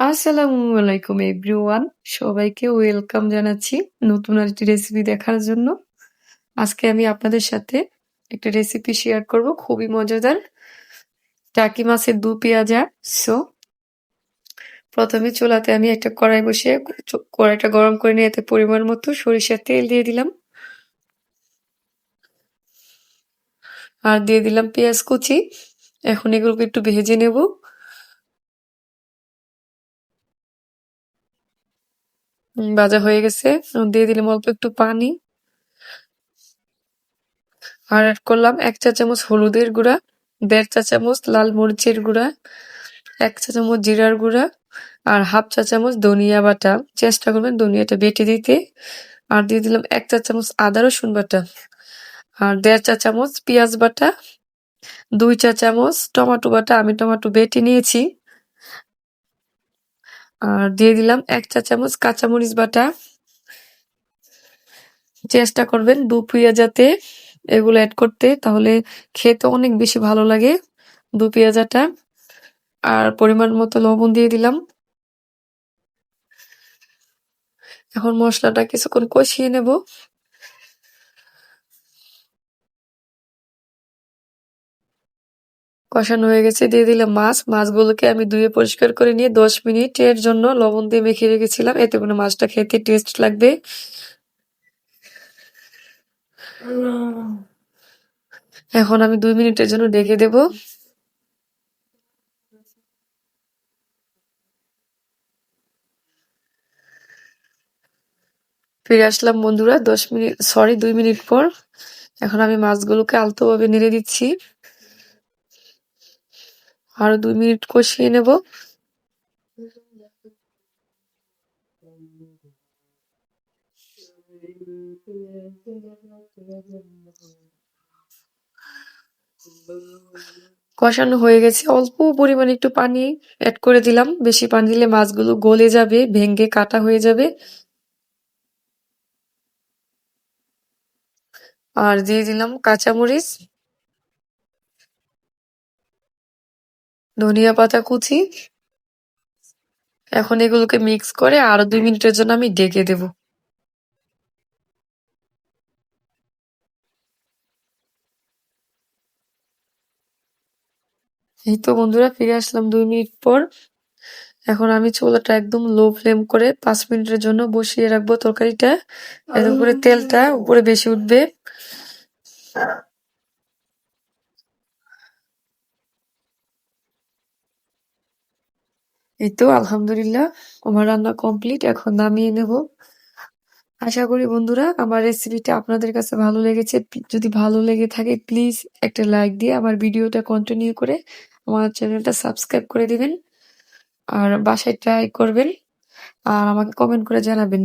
আসসালামু আলাইকুম এভরিওয়ান। সবাইকে ওয়েলকাম জানাচ্ছি নতুন আরেকটি রেসিপি দেখার জন্য। আজকে আমি আপনাদের সাথে একটা রেসিপি শেয়ার করব খুবই মজাদার। টাকি মাছের দু পেঁয়াজা। সো প্রথমে চুলাতে আমি একটা কড়াই বসিয়ে কড়াইটা গরম করে নিয়ে এতে পরিমাণ মতো সরিষার তেল দিয়ে দিলাম। আর দিয়ে দিলাম পেঁয়াজ কুচি। এখন এগুলোকে একটু ভেজে নেব। ভাজা হয়ে গেছে। দিয়ে দিলাম অল্প একটু পানি। আর অ্যাড করলাম 1 চা চামচ হলুদের গুঁড়া, 1.5 চা চামচ লাল মরিচের গুঁড়া, 1 চা চামচ জিরার গুঁড়া আর 1/2 চা চামচ ধনিয়া বাটা। চেষ্টা করবেন ধনিয়াটা বেটে দিতে। আর দিয়ে দিলাম 1 চা চামচ আদা রসুন বাটা আর 1.5 চা চামচ পেঁয়াজ বাটা, 2 চা চামচ টমেটো বাটা। আমি টমেটো বেটে নিয়েছি। আর দিয়ে দিলাম 1 চা চামচ কাঁচামরিচ বাটা। চেষ্টা করবেন দু পেঁয়াজাতে এগুলো অ্যাড করতে, তাহলে খেতে অনেক বেশি ভালো লাগে দু পেঁয়াজাটা। আর পরিমাণ মতো লবণ দিয়ে দিলাম। এখন মশলাটা কিছুক্ষণ কষিয়ে নেব। কষানো হয়ে গেছে, দিয়ে দিলাম মাছ। মাছগুলোকে আমি ধুয়ে পরিষ্কার করে নিয়ে 10 মিনিটের জন্য লবণ দিয়ে মেখে রেখেছিলাম, এতে করে মাছটা খেতে টেস্ট লাগবে। এখন আমি 2 মিনিটের জন্য ঢেকে দেব। ফিরে আসলাম বন্ধুরা 2 মিনিট পর। এখন আমি মাছগুলোকে আলতোভাবে নেড়ে দিচ্ছি। আরো 2 মিনিট কষিয়ে নেব। কষানো হয়ে গেছে, অল্প পরিমাণে একটু পানি অ্যাড করে দিলাম। বেশি পানি দিলে মাছগুলো গলে যাবে, ভেঙে কাটা হয়ে যাবে। আর দিয়ে দিলাম কাঁচামরিচ, ধনিয়া পাতা কুচি। এখন এগুলোকে মিক্স করে আরো 2 মিনিটের জন্য আমি ঢেকে দেব। এই তো বন্ধুরা ফিরে আসলাম 2 মিনিট পর। এখন আমি চুলাটা একদম লো ফ্লেম করে 5 মিনিটের জন্য বসিয়ে রাখবো তরকারিটা। এতে করে তেলটা উপরে বেশি উঠবে। এই তো আলহামদুলিল্লাহ আমার রান্না কমপ্লিট। এখন নামিয়ে নেব। আশা করি বন্ধুরা আমার রেসিপিটা আপনাদের কাছে ভালো লেগেছে। যদি ভালো লেগে থাকে প্লিজ একটা লাইক দিয়ে আমার ভিডিওটা কন্টিনিউ করে আমার চ্যানেলটা সাবস্ক্রাইব করে দিবেন। আর বাসায় ট্রাই করবেন আর আমাকে কমেন্ট করে জানাবেন।